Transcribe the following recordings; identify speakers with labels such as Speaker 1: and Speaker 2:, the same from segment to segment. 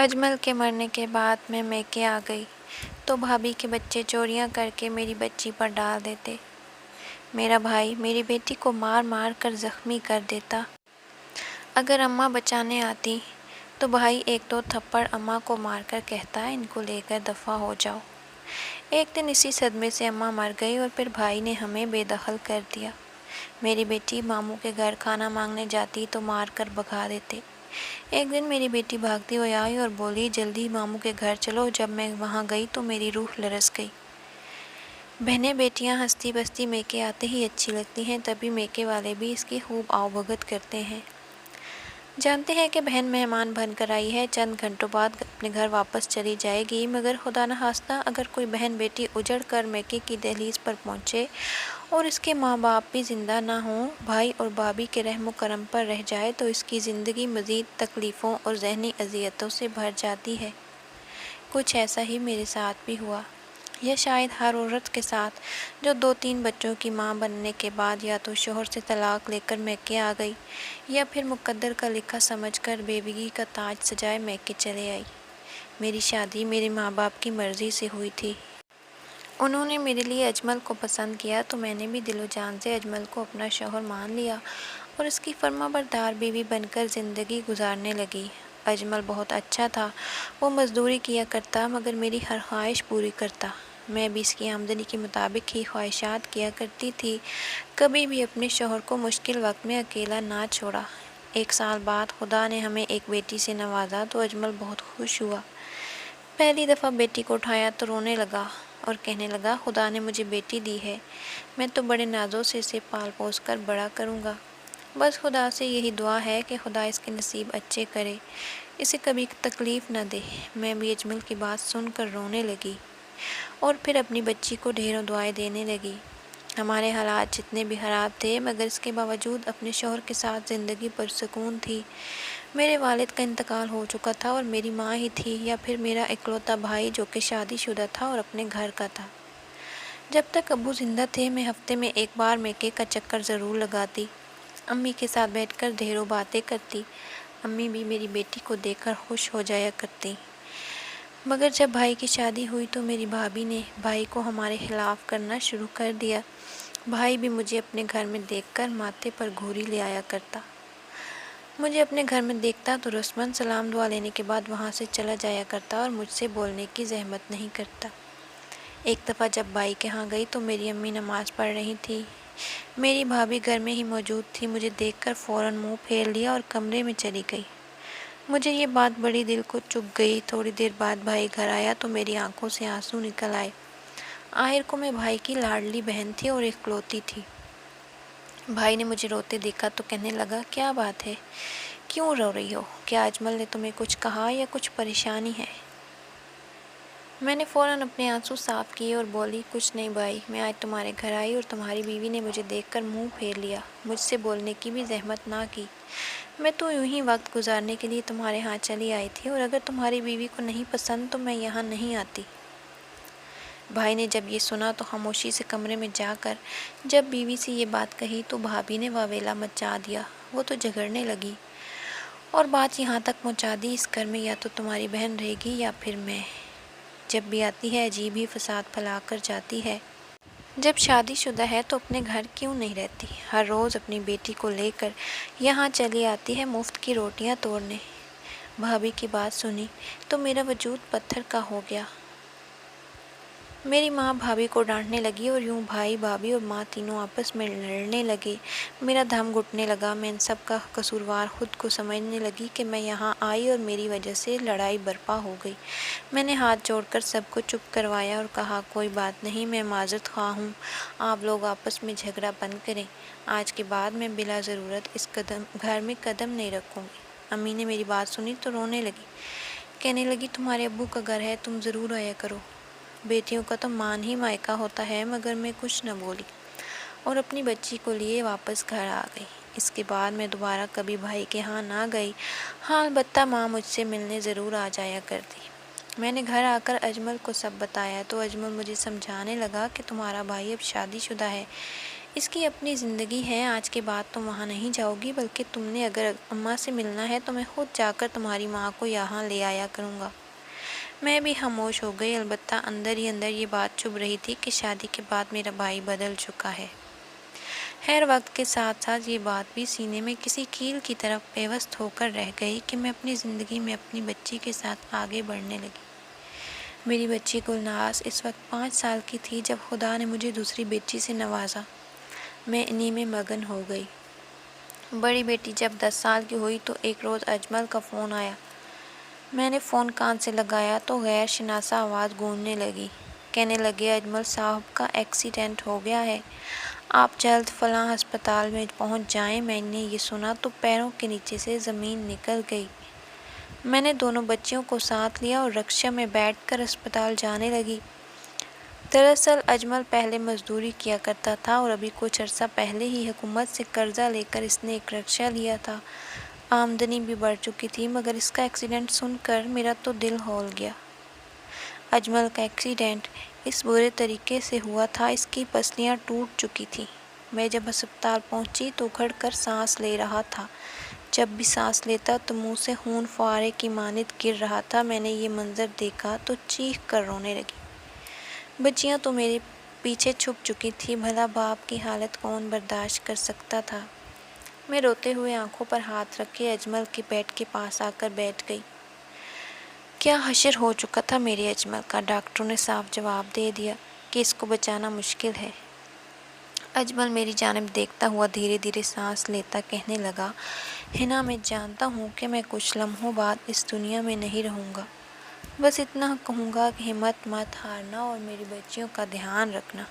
Speaker 1: اجمل کے مرنے کے بعد میں میکے آ گئی تو بھابھی کے بچے چوریاں کر کے میری بچی پر ڈال دیتے۔ میرا بھائی میری بیٹی کو مار مار کر زخمی کر دیتا۔ اگر اماں بچانے آتی تو بھائی ایک دو تھپڑ اماں کو مار کر کہتا ان کو لے کر دفع ہو جاؤ۔ ایک دن اسی صدمے سے اماں مر گئی اور پھر بھائی نے ہمیں بے دخل کر دیا۔ میری بیٹی ماموں کے گھر کھانا مانگنے جاتی تو مار کر بھگا دیتے۔ ایک دن میری بیٹی بھاگتی ہوئی آئی اور بولی جلدی ماموں کے گھر چلو۔ جب میں وہاں گئی تو میری روح لرز گئی۔ بہنیں بیٹیاں ہستی بستی میکے آتے ہی اچھی لگتی ہیں، تبھی میکے والے بھی اس کی خوب آؤ بھگت کرتے ہیں۔ جانتے ہیں کہ بہن مہمان بن کر آئی ہے، چند گھنٹوں بعد اپنے گھر واپس چلی جائے گی، مگر خدا نخواستہ اگر کوئی بہن بیٹی اجڑ کر میکے کی دہلیز پر پہنچے اور اس کے ماں باپ بھی زندہ نہ ہوں، بھائی اور بھابھی کے رحم و کرم پر رہ جائے تو اس کی زندگی مزید تکلیفوں اور ذہنی اذیتوں سے بھر جاتی ہے۔ کچھ ایسا ہی میرے ساتھ بھی ہوا، یا شاید ہر عورت کے ساتھ جو 2-3 بچوں کی ماں بننے کے بعد یا تو شوہر سے طلاق لے کر میکے آ گئی یا پھر مقدر کا لکھا سمجھ کر بیوگی کا تاج سجائے میکے چلے آئی۔ میری شادی میرے ماں باپ کی مرضی سے ہوئی تھی۔ انہوں نے میرے لیے اجمل کو پسند کیا تو میں نے بھی دل و جان سے اجمل کو اپنا شوہر مان لیا اور اس کی فرما بردار بیوی بن کر زندگی گزارنے لگی۔ اجمل بہت اچھا تھا، وہ مزدوری کیا کرتا مگر میری ہر خواہش پوری کرتا۔ میں بھی اس کی آمدنی کے مطابق ہی خواہشات کیا کرتی تھی، کبھی بھی اپنے شوہر کو مشکل وقت میں اکیلا نہ چھوڑا۔ 1 سال بعد خدا نے ہمیں ایک بیٹی سے نوازا تو اجمل بہت خوش ہوا۔ پہلی دفعہ بیٹی کو اٹھایا تو رونے لگا اور کہنے لگا خدا نے مجھے بیٹی دی ہے، میں تو بڑے نازوں سے اسے پال پوس کر بڑا کروں گا۔ بس خدا سے یہی دعا ہے کہ خدا اس کے نصیب اچھے کرے، اسے کبھی تکلیف نہ دے۔ میں بھی اجمل کی بات سن کر رونے لگی اور پھر اپنی بچی کو ڈھیروں دعائیں دینے لگی۔ ہمارے حالات جتنے بھی خراب تھے مگر اس کے باوجود اپنے شوہر کے ساتھ زندگی پرسکون تھی۔ میرے والد کا انتقال ہو چکا تھا اور میری ماں ہی تھی یا پھر میرا اکلوتا بھائی جو کہ شادی شدہ تھا اور اپنے گھر کا تھا۔ جب تک ابو زندہ تھے میں ہفتے میں ایک بار میکے کا چکر ضرور لگاتی، امی کے ساتھ بیٹھ کر ڈھیروں باتیں کرتی۔ امی بھی میری بیٹی کو دیکھ کر خوش ہو جایا کرتی۔ مگر جب بھائی کی شادی ہوئی تو میری بھابھی نے بھائی کو ہمارے خلاف کرنا شروع کر دیا۔ بھائی بھی مجھے اپنے گھر میں دیکھ کر ماتھے پر گھوری لے آیا کرتا۔ مجھے اپنے گھر میں دیکھتا تو رسماً سلام دعا لینے کے بعد وہاں سے چلا جایا کرتا اور مجھ سے بولنے کی زحمت نہیں کرتا۔ ایک دفعہ جب بھائی کے ہاں گئی تو میری امی نماز پڑھ رہی تھی، میری بھابھی گھر میں ہی موجود تھی۔ مجھے دیکھ کر فوراً منہ پھیر لیا اور کمرے میں چلی گئی۔ مجھے یہ بات بڑی دل کو چبھ گئی۔ تھوڑی دیر بعد بھائی گھر آیا تو میری آنکھوں سے آنسو نکل آئے۔ آخر کو میں بھائی کی لاڈلی بہن تھی اور اکلوتی تھی۔ بھائی نے مجھے روتے دیکھا تو کہنے لگا کیا بات ہے، کیوں رو رہی ہو؟ کیا اجمل نے تمہیں کچھ کہا یا کچھ پریشانی ہے؟ میں نے فوراً اپنے آنسو صاف کیے اور بولی کچھ نہیں بھائی، میں آج تمہارے گھر آئی اور تمہاری بیوی نے مجھے دیکھ کر منہ پھیر لیا، مجھ سے بولنے کی بھی زحمت نہ کی۔ میں تو یوں ہی وقت گزارنے کے لیے تمہارے ہاں چلی آئی تھی اور اگر تمہاری بیوی کو نہیں پسند تو میں یہاں نہیں آتی۔ بھائی نے جب یہ سنا تو خاموشی سے کمرے میں جا کر جب بیوی سے یہ بات کہی تو بھابھی نے واویلا مچا دیا۔ وہ تو جھگڑنے لگی اور بات یہاں تک پہنچا دی اس گھر میں یا تو تمہاری بہن رہے گی یا پھر میں۔ جب بھی آتی ہے عجیب ہی فساد پھیلا کر جاتی ہے۔ جب شادی شدہ ہے تو اپنے گھر کیوں نہیں رہتی؟ ہر روز اپنی بیٹی کو لے کر یہاں چلی آتی ہے مفت کی روٹیاں توڑنے۔ بھابھی کی بات سنی تو میرا وجود پتھر کا ہو گیا۔ میری ماں بھابھی کو ڈانٹنے لگی اور یوں بھائی بھابھی اور ماں تینوں آپس میں لڑنے لگے۔ میرا دم گھٹنے لگا۔ میں ان سب کا قصوروار خود کو سمجھنے لگی کہ میں یہاں آئی اور میری وجہ سے لڑائی برپا ہو گئی۔ میں نے ہاتھ جوڑ کر سب کو چپ کروایا اور کہا کوئی بات نہیں، میں معذرت خواہ ہوں، آپ لوگ آپس میں جھگڑا بند کریں، آج کے بعد میں بلا ضرورت اس گھر میں قدم نہیں رکھوں گی۔ امی نے میری بات سنی تو رونے لگی، کہنے لگی تمہارے ابو کا گھر ہے، تم ضرور آیا کرو، بیٹیوں کا تو مان ہی مائکا ہوتا ہے۔ مگر میں کچھ نہ بولی اور اپنی بچی کو لیے واپس گھر آ گئی۔ اس کے بعد میں دوبارہ کبھی بھائی کے ہاں نہ گئی، ہاں البتہ ماں مجھ سے ملنے ضرور آ جایا کرتی۔ میں نے گھر آ کر اجمل کو سب بتایا تو اجمل مجھے سمجھانے لگا کہ تمہارا بھائی اب شادی شدہ ہے، اس کی اپنی زندگی ہے، آج کے بعد تم وہاں نہیں جاؤ گی، بلکہ تم نے اگر اماں سے ملنا ہے تو میں خود جا کر تمہاری ماں کو یہاں لے آیا کروں گا۔ میں بھی خاموش ہو گئی، البتہ اندر ہی اندر یہ بات چبھ رہی تھی کہ شادی کے بعد میرا بھائی بدل چکا ہے۔ خیر وقت کے ساتھ ساتھ یہ بات بھی سینے میں کسی کیل کی طرف پیوست ہو کر رہ گئی کہ میں اپنی زندگی میں اپنی بچی کے ساتھ آگے بڑھنے لگی۔ میری بچی گلناز اس وقت 5 سال کی تھی جب خدا نے مجھے دوسری بیٹی سے نوازا۔ میں انہی میں مگن ہو گئی۔ بڑی بیٹی جب 10 سال کی ہوئی تو ایک روز اجمل کا فون آیا۔ میں نے فون کان سے لگایا تو غیر شناسا آواز گونجنے لگی۔ کہنے لگے اجمل صاحب کا ایکسیڈنٹ ہو گیا ہے، آپ جلد فلاں ہسپتال میں پہنچ جائیں۔ میں نے یہ سنا تو پیروں کے نیچے سے زمین نکل گئی۔ میں نے دونوں بچیوں کو ساتھ لیا اور رکشہ میں بیٹھ کر اسپتال جانے لگی۔ دراصل اجمل پہلے مزدوری کیا کرتا تھا اور ابھی کچھ عرصہ پہلے ہی حکومت سے قرضہ لے کر اس نے ایک رکشہ لیا تھا۔ آمدنی بھی بڑھ چکی تھی، مگر اس کا ایکسیڈنٹ سن کر میرا تو دل ہول گیا۔ اجمل کا ایکسیڈنٹ اس برے طریقے سے ہوا تھا، اس کی پسلیاں ٹوٹ چکی تھیں۔ میں جب ہسپتال پہنچی تو اکھڑ کر سانس لے رہا تھا۔ جب بھی سانس لیتا تو منہ سے خون فوارے کی مانند گر رہا تھا۔ میں نے یہ منظر دیکھا تو چیخ کر رونے لگی۔ بچیاں تو میرے پیچھے چھپ چکی تھیں، بھلا باپ کی حالت کون برداشت کر سکتا تھا۔ میں روتے ہوئے آنکھوں پر ہاتھ رکھے اجمل کے بیڈ کے پاس آ کر بیٹھ گئی۔ کیا حشر ہو چکا تھا میرے اجمل کا، ڈاکٹروں نے صاف جواب دے دیا کہ اس کو بچانا مشکل ہے۔ اجمل میری جانب دیکھتا ہوا دھیرے دھیرے سانس لیتا کہنے لگا، حنا میں جانتا ہوں کہ میں کچھ لمحوں بعد اس دنیا میں نہیں رہوں گا، بس اتنا کہوں گا کہ ہمت مت ہارنا اور میری بچیوں کا دھیان رکھنا،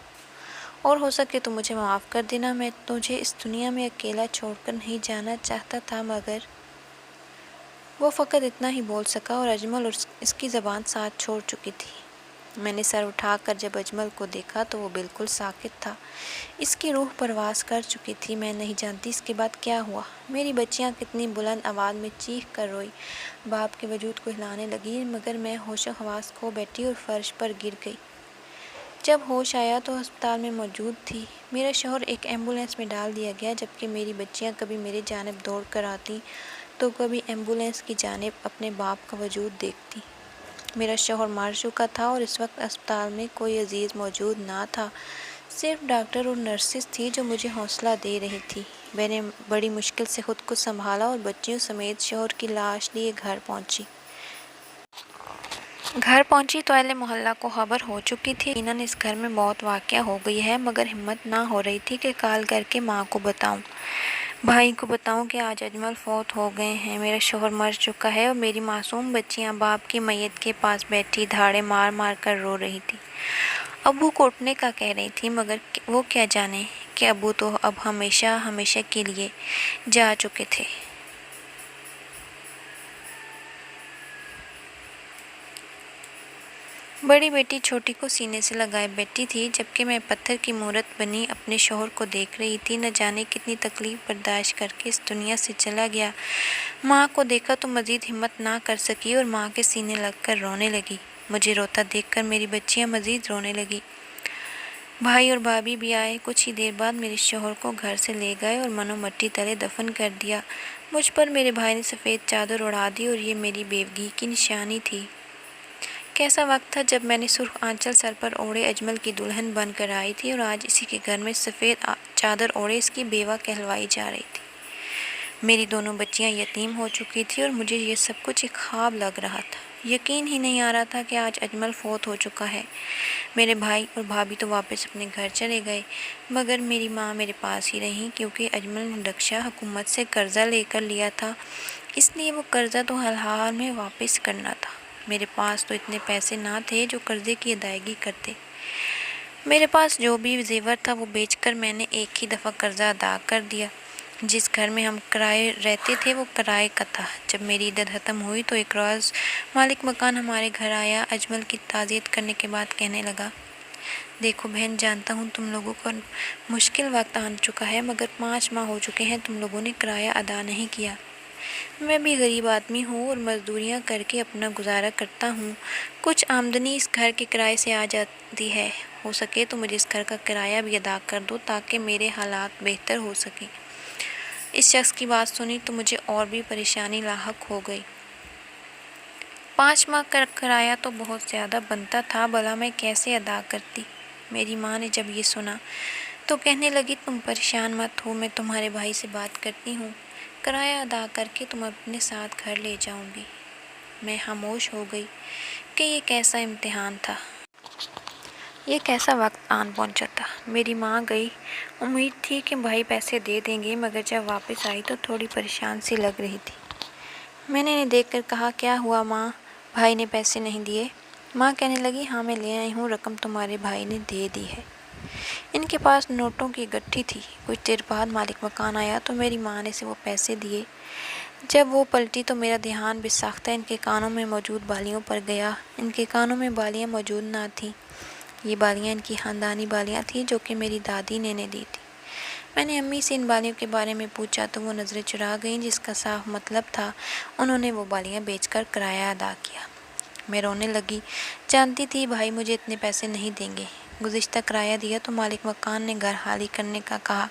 Speaker 1: اور ہو سکے تو مجھے معاف کر دینا۔ میں تجھے اس دنیا میں اکیلا چھوڑ کر نہیں جانا چاہتا تھا، مگر وہ فقط اتنا ہی بول سکا اور اجمل اور اس کی زبان ساتھ چھوڑ چکی تھی۔ میں نے سر اٹھا کر جب اجمل کو دیکھا تو وہ بالکل ساکت تھا، اس کی روح پرواز کر چکی تھی۔ میں نہیں جانتی اس کے بعد کیا ہوا۔ میری بچیاں کتنی بلند آواز میں چیخ کر روئی، باپ کے وجود کو ہلانے لگی، مگر میں ہوش و حواس کھو بیٹھی اور فرش پر گر گئی۔ جب ہوش آیا تو ہسپتال میں موجود تھی۔ میرا شوہر ایک ایمبولینس میں ڈال دیا گیا، جبکہ میری بچیاں کبھی میری جانب دوڑ کر آتی تو کبھی ایمبولینس کی جانب اپنے باپ کا وجود دیکھتی۔ میرا شوہر مر چکا تھا اور اس وقت اسپتال میں کوئی عزیز موجود نہ تھا، صرف ڈاکٹر اور نرسز تھی جو مجھے حوصلہ دے رہی تھی۔ میں نے بڑی مشکل سے خود کو سنبھالا اور بچیوں سمیت شوہر کی لاش لیے گھر پہنچی۔ گھر پہنچی تو اہل محلہ کو خبر ہو چکی تھی۔ یقیناً اس گھر میں موت واقع ہو گئی ہے، مگر ہمت نہ ہو رہی تھی کہ کال کر کے ماں کو بتاؤں، بھائی کو بتاؤں کہ آج اجمل فوت ہو گئے ہیں، میرا شوہر مر چکا ہے، اور میری معصوم بچیاں باپ کی میت کے پاس بیٹھی دھاڑے مار مار کر رو رہی تھی۔ ابو کو اٹھنے کا کہہ رہی تھی، مگر وہ کیا جانے کہ ابو تو اب ہمیشہ ہمیشہ کے لیے جا چکے تھے۔ بڑی بیٹی چھوٹی کو سینے سے لگائے بیٹھی تھی، جبکہ میں پتھر کی مورت بنی اپنے شوہر کو دیکھ رہی تھی، نہ جانے کتنی تکلیف برداشت کر کے اس دنیا سے چلا گیا۔ ماں کو دیکھا تو مزید ہمت نہ کر سکی اور ماں کے سینے لگ کر رونے لگی۔ مجھے روتا دیکھ کر میری بچیاں مزید رونے لگی۔ بھائی اور بھابھی بھی آئے۔ کچھ ہی دیر بعد میرے شوہر کو گھر سے لے گئے اور منو مٹی تلے دفن کر دیا۔ مجھ پر میرے بھائی نے سفید چادر اڑا دی اور یہ میری بیوگی کی نشانی تھی۔ کیسا وقت تھا جب میں نے سرخ آنچل سر پر اوڑھے اجمل کی دلہن بن کر آئی تھی، اور آج اسی کے گھر میں سفید چادر اوڑھے اس کی بیوہ کہلوائی جا رہی تھی۔ میری دونوں بچیاں یتیم ہو چکی تھی اور مجھے یہ سب کچھ ایک خواب لگ رہا تھا۔ یقین ہی نہیں آ رہا تھا کہ آج اجمل فوت ہو چکا ہے۔ میرے بھائی اور بھابھی تو واپس اپنے گھر چلے گئے، مگر میری ماں میرے پاس ہی رہیں، کیونکہ اجمل نے رکشہ حکومت سے قرضہ لے کر لیا تھا، اس لیے وہ قرضہ تو حال حال میں واپس کرنا تھا۔ میرے پاس تو اتنے پیسے نہ تھے جو قرضے کی ادائیگی کرتے۔ میرے پاس جو بھی زیور تھا وہ بیچ کر میں نے ایک ہی دفعہ قرضہ ادا کر دیا۔ جس گھر میں ہم کرائے رہتے تھے وہ کرائے کا تھا۔ جب میری عدت ختم ہوئی تو ایک روز مالک مکان ہمارے گھر آیا۔ اجمل کی تعزیت کرنے کے بعد کہنے لگا، دیکھو بہن، جانتا ہوں تم لوگوں کا مشکل وقت آ چکا ہے، مگر 5 ماہ ہو چکے ہیں تم لوگوں نے کرایہ ادا نہیں کیا۔ میں بھی غریب آدمی ہوں اور مزدوریاں کر کے اپنا گزارا کرتا ہوں، کچھ آمدنی اس گھر کے کرائے سے آ جاتی ہے، ہو سکے تو مجھے اس گھر کا کرایہ بھی ادا کر دو تاکہ میرے حالات بہتر ہو سکیں۔ اس شخص کی بات سنی تو مجھے اور بھی پریشانی لاحق ہو گئی۔ 5 ماہ کا کرایہ تو بہت زیادہ بنتا تھا، بھلا میں کیسے ادا کرتی؟ میری ماں نے جب یہ سنا تو کہنے لگی تم پریشان مت ہو، میں تمہارے بھائی سے بات کرتی ہوں، کرایہ ادا کر کے تم اپنے ساتھ گھر لے جاؤں گی۔ میں خاموش ہو گئی کہ یہ کیسا امتحان تھا، یہ کیسا وقت آن پہنچا تھا۔ میری ماں گئی، امید تھی کہ بھائی پیسے دے دیں گے، مگر جب واپس آئی تو تھوڑی پریشان سی لگ رہی تھی۔ میں نے انہیں دیکھ کر کہا کیا ہوا ماں، بھائی نے پیسے نہیں دیے؟ ماں کہنے لگی ہاں میں لے آئی ہوں، رقم تمہارے بھائی نے دے دی ہے۔ ان کے پاس نوٹوں کی گٹھی تھی۔ کچھ دیر بعد مالک مکان آیا تو میری ماں نے اسے وہ پیسے دیے۔ جب وہ پلٹی تو میرا دھیان بساختہ ان کے کانوں میں موجود بالیوں پر گیا۔ ان کے کانوں میں بالیاں موجود نہ تھیں، یہ بالیاں ان کی خاندانی بالیاں تھیں جو کہ میری دادی نے دی تھی۔ میں نے امی سے ان بالیوں کے بارے میں پوچھا تو وہ نظریں چرا گئیں، جس کا صاف مطلب تھا انہوں نے وہ بالیاں بیچ کر کرایہ ادا کیا۔ میں رونے لگی، جانتی تھی بھائی مجھے اتنے پیسے نہیں دیں گے۔ گزشتہ کرایہ دیا تو مالک مکان نے گھر خالی کرنے کا کہا۔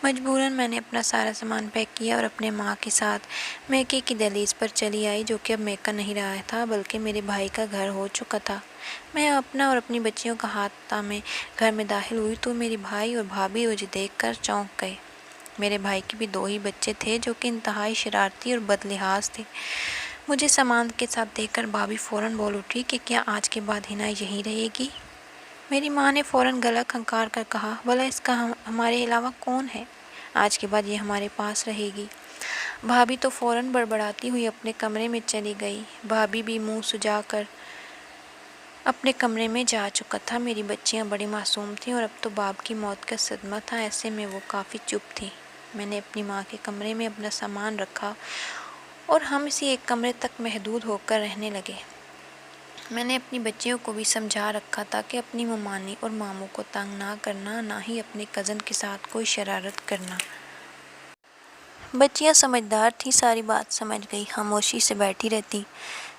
Speaker 1: مجبوراً میں نے اپنا سارا سامان پیک کیا اور اپنے ماں کے ساتھ میکے کی دہلیز پر چلی آئی، جو کہ اب میکہ نہیں رہا تھا بلکہ میرے بھائی کا گھر ہو چکا تھا۔ میں اپنا اور اپنی بچیوں کا ہاتھ تھامے گھر میں داخل ہوئی تو میری بھائی اور بھابھی مجھے دیکھ کر چونک گئے۔ میرے بھائی کے بھی 2 ہی بچے تھے جو کہ انتہائی شرارتی اور بد لحاظ تھے۔ مجھے سامان کے ساتھ دیکھ کر بھابھی فوراً بول اٹھی کہ کیا آج کے بعد ہنا یہیں رہے گی؟ میری ماں نے فوراً گلا کھنکار کر کہا بھلا اس کا ہمارے علاوہ کون ہے؟ آج کے بعد یہ ہمارے پاس رہے گی۔ بھابھی تو فوراً بڑبڑاتی ہوئی اپنے کمرے میں چلی گئی۔ بھابھی بھی منہ سجا کر اپنے کمرے میں جا چکا تھا۔ میری بچیاں بڑی معصوم تھیں اور اب تو باپ کی موت کا صدمہ تھا، ایسے میں وہ کافی چپ تھیں۔ میں نے اپنی ماں کے کمرے میں اپنا سامان رکھا اور ہم اسی ایک کمرے تک محدود ہو کر رہنے لگے۔ میں نے اپنی بچیوں کو بھی سمجھا رکھا تھا کہ اپنی ممانی اور ماموں کو تنگ نہ کرنا، نہ ہی اپنے کزن کے ساتھ کوئی شرارت کرنا۔ بچیاں سمجھدار تھیں، ساری بات سمجھ گئی، خاموشی سے بیٹھی رہتی۔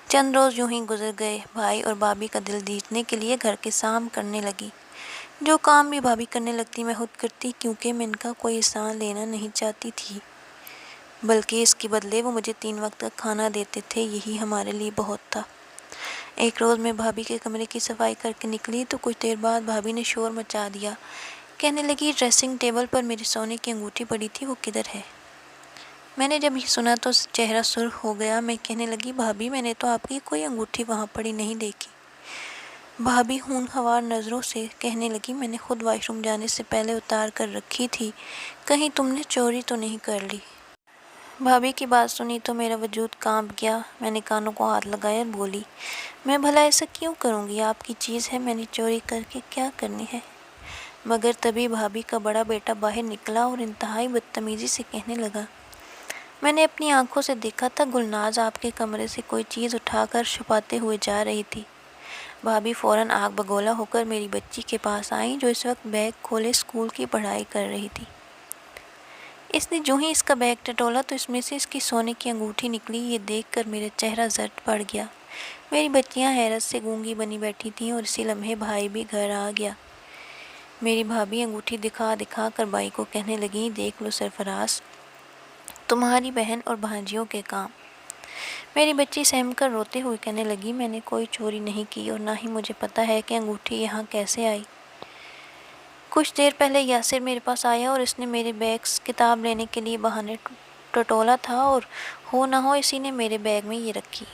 Speaker 1: چند روز یوں ہی گزر گئے۔ بھائی اور بھابھی کا دل جیتنے کے لیے گھر کے کام کرنے لگی۔ جو کام بھی بھابھی کرنے لگتی میں خود کرتی، کیونکہ میں ان کا کوئی احسان لینا نہیں چاہتی تھی، بلکہ اس کے بدلے وہ مجھے 3 وقت کا کھانا دیتے تھے، یہی ہمارے لیے بہت تھا۔ ایک روز میں بھابھی کے کمرے کی صفائی کر کے نکلی تو کچھ دیر بعد بھابھی نے شور مچا دیا، کہنے لگی ڈریسنگ ٹیبل پر میری سونے کی انگوٹھی پڑی تھی، وہ کدھر ہے؟ میں نے جب یہ سنا تو چہرہ سرخ ہو گیا۔ میں کہنے لگی بھابھی میں نے تو آپ کی کوئی انگوٹھی وہاں پڑی نہیں دیکھی۔ بھابھی ہونہار نظروں سے کہنے لگی میں نے خود واش روم جانے سے پہلے اتار کر رکھی تھی، کہیں تم نے چوری تو نہیں کر لی؟ بھابھی کی بات سنی تو میرا وجود کانپ گیا۔ میں نے کانوں کو ہاتھ لگایا اور بولی میں بھلا ایسا کیوں کروں گی؟ آپ کی چیز ہے، میں نے چوری کر کے کیا کرنی ہے؟ مگر تبھی بھابھی کا بڑا بیٹا باہر نکلا اور انتہائی بدتمیزی سے کہنے لگا میں نے اپنی آنکھوں سے دیکھا تھا گلناز آپ کے کمرے سے کوئی چیز اٹھا کر چھپاتے ہوئے جا رہی تھی۔ بھابھی فوراً آگ بگولا ہو کر میری بچی کے پاس آئیں جو اس وقت بیگ کھولے اسکول کی پڑھائی کر رہی تھی۔ اس نے جو ہی اس کا بیگ ٹٹولا تو اس میں سے اس کی سونے کی انگوٹھی نکلی۔ یہ دیکھ کر میرا چہرہ زرد پڑ گیا۔ میری بچیاں حیرت سے گونگی بنی بیٹھی تھیں اور اسی لمحے بھائی بھی گھر آ گیا۔ میری بھابھی انگوٹھی دکھا دکھا کر بھائی کو کہنے لگی دیکھ لو سرفراز، تمہاری بہن اور بھانجیوں کے کام۔ میری بچی سہم کر روتے ہوئے کہنے لگی میں نے کوئی چوری نہیں کی اور نہ ہی مجھے پتا ہے کہ انگوٹھی یہاں کیسے آئی۔ کچھ دیر پہلے یاسر میرے پاس آیا اور اس نے میرے بیگ کتاب لینے کے لیے بہانے ٹٹولا تھا اور ہو نہ ہو اسی نے میرے بیگ میں یہ رکھی۔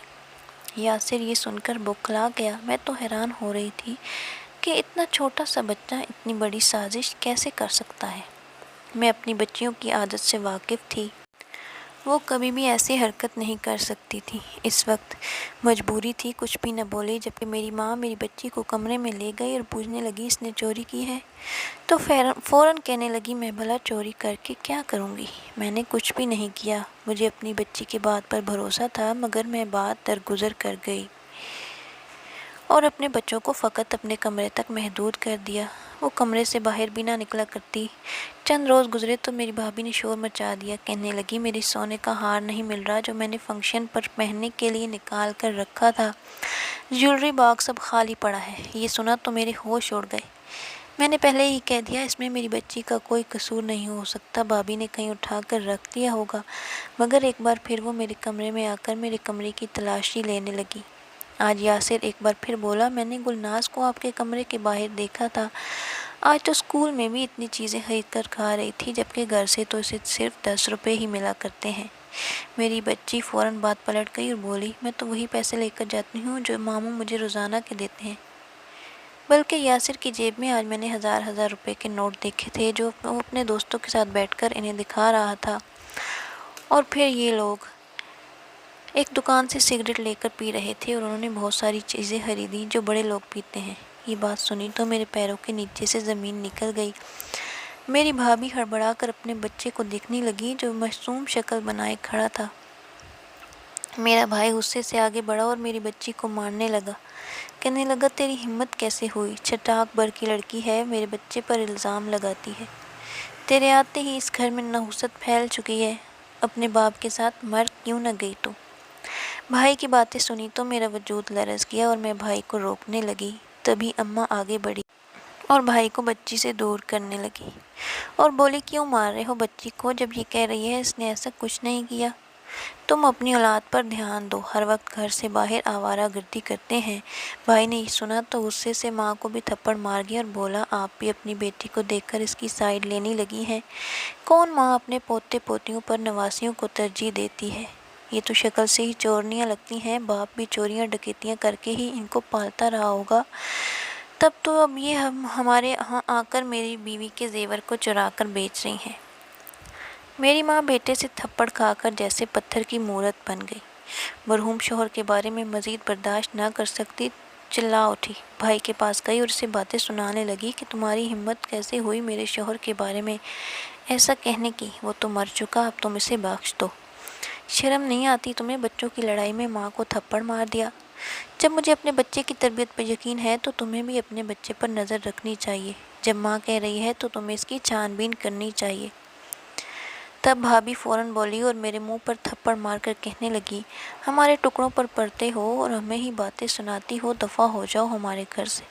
Speaker 1: یاسر یہ سن کر بوکھلا گیا۔ میں تو حیران ہو رہی تھی کہ اتنا چھوٹا سا بچہ اتنی بڑی سازش کیسے کر سکتا ہے۔ میں اپنی بچیوں کی عادت سے واقف تھی، وہ کبھی بھی ایسی حرکت نہیں کر سکتی تھی۔ اس وقت مجبوری تھی، کچھ بھی نہ بولی، جبکہ میری ماں میری بچی کو کمرے میں لے گئی اور پوچھنے لگی اس نے چوری کی ہے؟ تو فوراً کہنے لگی میں بھلا چوری کر کے کیا کروں گی؟ میں نے کچھ بھی نہیں کیا۔ مجھے اپنی بچی کی بات پر بھروسہ تھا، مگر میں بات درگزر کر گئی اور اپنے بچوں کو فقط اپنے کمرے تک محدود کر دیا۔ وہ کمرے سے باہر بھی نہ نکلا کرتی۔ چند روز گزرے تو میری بھابھی نے شور مچا دیا، کہنے لگی میری سونے کا ہار نہیں مل رہا جو میں نے فنکشن پر پہننے کے لیے نکال کر رکھا تھا، جیولری باکس اب خالی پڑا ہے۔ یہ سنا تو میرے ہوش اڑ گئے۔ میں نے پہلے ہی کہہ دیا اس میں میری بچی کا کوئی قصور نہیں ہو سکتا، بھابھی نے کہیں اٹھا کر رکھ دیا ہوگا۔ مگر ایک بار پھر وہ میرے کمرے میں آ کر میرے کمرے کی تلاشی لینے لگی۔ آج یاسر ایک بار پھر بولا، میں نے گلناز کو آپ کے کمرے کے باہر دیکھا تھا، آج تو اسکول میں بھی اتنی چیزیں خرید کر کھا رہی تھی، جبکہ گھر سے تو اسے صرف 10 روپے ہی ملا کرتے ہیں۔ میری بچی فوراً بات پلٹ گئی اور بولی، میں تو وہی پیسے لے کر جاتی ہوں جو ماموں مجھے روزانہ کے دیتے ہیں، بلکہ یاسر کی جیب میں آج میں نے ہزار روپے کے نوٹ دیکھے تھے جو وہ اپنے دوستوں کے ساتھ بیٹھ کر انہیں دکھا رہا تھا۔ اور پھر یہ لوگ ایک دکان سے سگریٹ لے کر پی رہے تھے اور انہوں نے بہت ساری چیزیں خریدیں جو بڑے لوگ پیتے ہیں۔ یہ بات سنی تو میرے پیروں کے نیچے سے زمین نکل گئی۔ میری بھابھی ہڑبڑا کر اپنے بچے کو دیکھنے لگی جو معصوم شکل بنائے کھڑا تھا۔ میرا بھائی غصے سے آگے بڑھا اور میری بچی کو مارنے لگا، کہنے لگا، تیری ہمت کیسے ہوئی؟ چٹاک بھر کی لڑکی ہے، میرے بچے پر الزام لگاتی ہے۔ تیرے آتے ہی اس گھر میں نحوست پھیل چکی ہے، اپنے باپ کے ساتھ مر کیوں نہ گئی تو؟ بھائی کی باتیں سنی تو میرا وجود لرز گیا اور میں بھائی کو روکنے لگی۔ تبھی اماں آگے بڑھی اور بھائی کو بچی سے دور کرنے لگی اور بولی، کیوں مار رہے ہو بچی کو جب یہ کہہ رہی ہے اس نے ایسا کچھ نہیں کیا؟ تم اپنی اولاد پر دھیان دو، ہر وقت گھر سے باہر آوارہ گردی کرتے ہیں۔ بھائی نے یہ سنا تو غصے سے ماں کو بھی تھپڑ مار گیا اور بولا، آپ بھی اپنی بیٹی کو دیکھ کر اس کی سائیڈ لینے لگی ہیں؟ کون ماں اپنے پوتے پوتیوں پر نواسیوں کو ترجیح دیتی ہے؟ یہ تو شکل سے ہی چورنیاں لگتی ہیں، باپ بھی چوریاں ڈکیتیاں کر کے ہی ان کو پالتا رہا ہوگا، تب تو اب یہ ہمارے یہاں آ کر میری بیوی کے زیور کو چرا کر بیچ رہی ہیں۔ میری ماں بیٹے سے تھپڑ کھا کر جیسے پتھر کی مورت بن گئی۔ مرحوم شوہر کے بارے میں مزید برداشت نہ کر سکتی، چلا اٹھی، بھائی کے پاس گئی اور اسے باتیں سنانے لگی کہ تمہاری ہمت کیسے ہوئی میرے شوہر کے بارے میں ایسا کہنے کی؟ وہ تو مر چکا، اب تم اسے بخش دو۔ شرم نہیں آتی تمہیں؟ بچوں کی لڑائی میں ماں کو تھپڑ مار دیا۔ جب مجھے اپنے بچے کی تربیت پر یقین ہے تو تمہیں بھی اپنے بچے پر نظر رکھنی چاہیے۔ جب ماں کہہ رہی ہے تو تمہیں اس کی چھان بین کرنی چاہیے۔ تب بھابھی فوراً بولی اور میرے منہ پر تھپڑ مار کر کہنے لگی، ہمارے ٹکڑوں پر پڑتے ہو اور ہمیں ہی باتیں سناتی ہو، دفع ہو جاؤ ہمارے گھر سے۔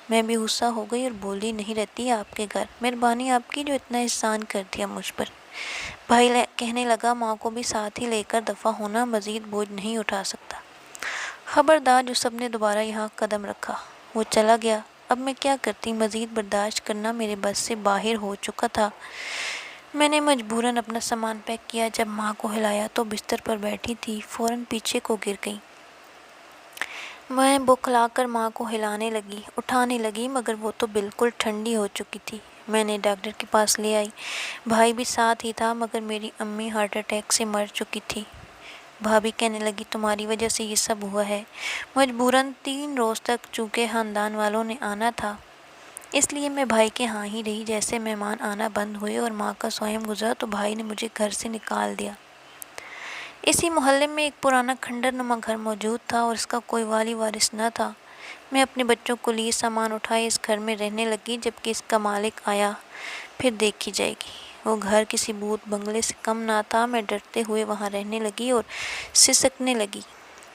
Speaker 1: میں بھی غصہ ہو گئی اور بولی، نہیں رہتی آپ کے گھر، مہربانی آپ کی جو اتنا احسان کر دیا مجھ پر۔ بھائی کہنے لگا، ماں کو بھی ساتھ ہی لے کر دفع ہونا، مزید بوجھ نہیں اٹھا سکتا۔ خبردار جو سب نے دوبارہ یہاں قدم رکھا۔ وہ چلا گیا، اب میں کیا کرتی؟ مزید برداشت کرنا میرے بس سے باہر ہو چکا تھا۔ میں نے مجبوراً اپنا سامان پیک کیا۔ جب ماں کو ہلایا تو بستر پر بیٹھی تھی، فوراً پیچھے کو گر گئی۔ میں بوکھلا کر ماں کو ہلانے لگی، اٹھانے لگی، مگر وہ تو بالکل ٹھنڈی ہو چکی تھی۔ میں نے ڈاکٹر کے پاس لے آئی، بھائی بھی ساتھ ہی تھا، مگر میری امی ہارٹ اٹیک سے مر چکی تھی۔ بھابھی کہنے لگی، تمہاری وجہ سے یہ سب ہوا ہے۔ مجبوراً 3 روز تک چونکہ خاندان والوں نے آنا تھا، اس لیے میں بھائی کے ہاں ہی رہی۔ جیسے مہمان آنا بند ہوئے اور ماں کا سوہم گزرا تو بھائی نے مجھے گھر سے نکال دیا۔ اسی محلے میں ایک پرانا کھنڈر نما گھر موجود تھا اور اس کا کوئی والی وارث نہ تھا۔ میں اپنے بچوں کو لیے سامان اٹھائے اس گھر میں رہنے لگی، جبکہ اس کا مالک آیا پھر دیکھی جائے گی۔ وہ گھر کسی بھوت بنگلے سے کم نہ تھا۔ میں ڈرتے ہوئے وہاں رہنے لگی اور سسکنے لگی۔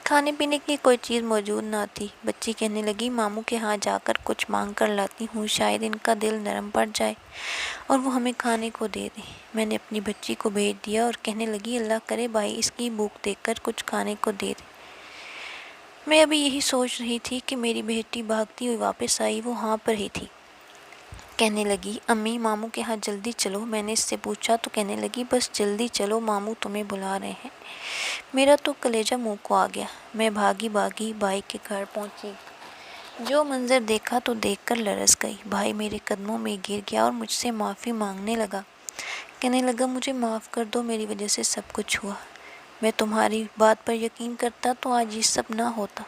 Speaker 1: کھانے پینے کی کوئی چیز موجود نہ تھی۔ بچی کہنے لگی، ماموں کے ہاں جا کر کچھ مانگ کر لاتی ہوں، شاید ان کا دل نرم پڑ جائے اور وہ ہمیں کھانے کو دے دیں۔ میں نے اپنی بچی کو بھیج دیا اور کہنے لگی، اللہ کرے بھائی اس کی بھوک دیکھ کر کچھ کھانے کو دے دے۔ میں ابھی یہی سوچ رہی تھی کہ میری بیٹی بھاگتی ہوئی واپس آئی، وہ ہاں پر ہی تھی۔ کہنے لگی، امی ماموں کے ہاں جلدی چلو۔ میں نے اس سے پوچھا تو کہنے لگی، بس جلدی چلو، ماموں تمہیں بلا رہے ہیں۔ میرا تو کلیجہ منہ کو آ گیا۔ میں بھاگی بھائی کے گھر پہنچی۔ جو منظر دیکھا تو دیکھ کر لرز گئی۔ بھائی میرے قدموں میں گر گیا اور مجھ سے معافی مانگنے لگا، کہنے لگا، مجھے معاف کر دو، میری وجہ سے سب کچھ ہوا۔ میں تمہاری بات پر یقین کرتا تو آج یہ سب نہ ہوتا۔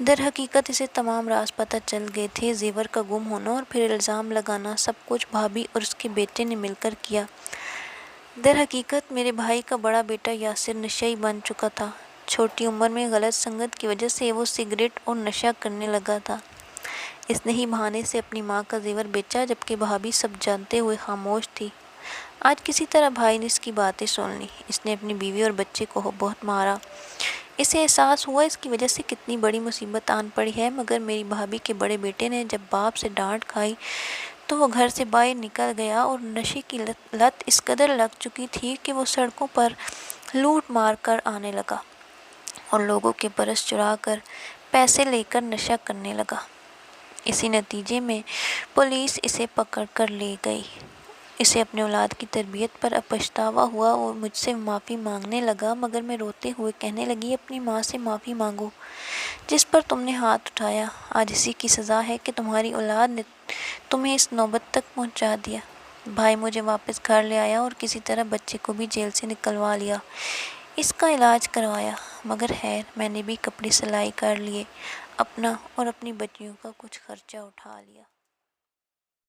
Speaker 1: در حقیقت اسے تمام راز پتہ چل گئے تھے، زیور کا گم ہونا اور پھر الزام لگانا، سب کچھ بھابھی اور اس کے بیٹے نے مل کر کیا۔ در حقیقت میرے بھائی کا بڑا بیٹا یاسر نشئی بن چکا تھا۔ چھوٹی عمر میں غلط سنگت کی وجہ سے وہ سگریٹ اور نشہ کرنے لگا تھا۔ اس نے ہی بہانے سے اپنی ماں کا زیور بیچا، جبکہ بھابھی سب جانتے ہوئے خاموش تھی۔ آج کسی طرح بھائی نے اس کی باتیں سن لی۔ اس نے اپنی بیوی اور بچے کو بہت مارا۔ اسے احساس ہوا اس کی وجہ سے کتنی بڑی مصیبت آن پڑی ہے، مگر میری بھابھی کے بڑے بیٹے نے جب باپ سے ڈانٹ کھائی تو وہ گھر سے باہر نکل گیا اور نشے کی لت اس قدر لگ چکی تھی کہ وہ سڑکوں پر لوٹ مار کر آنے لگا اور لوگوں کے پرس چرا کر پیسے لے کر نشہ کرنے لگا۔ اسی نتیجے میں پولیس اسے پکڑ کر لے گئی۔ اسے اپنے اولاد کی تربیت پر اب پچھتاوا ہوا اور مجھ سے معافی مانگنے لگا، مگر میں روتے ہوئے کہنے لگی اپنی ماں سے معافی مانگو جس پر تم نے ہاتھ اٹھایا۔ آج اسی کی سزا ہے کہ تمہاری اولاد نے تمہیں اس نوبت تک پہنچا دیا۔ بھائی مجھے واپس گھر لے آیا اور کسی طرح بچے کو بھی جیل سے نکلوا لیا، اس کا علاج کروایا، مگر خیر میں نے بھی کپڑے سلائی کر لیے، اپنا اور اپنی بچیوں کا کچھ خرچہ اٹھا لیا۔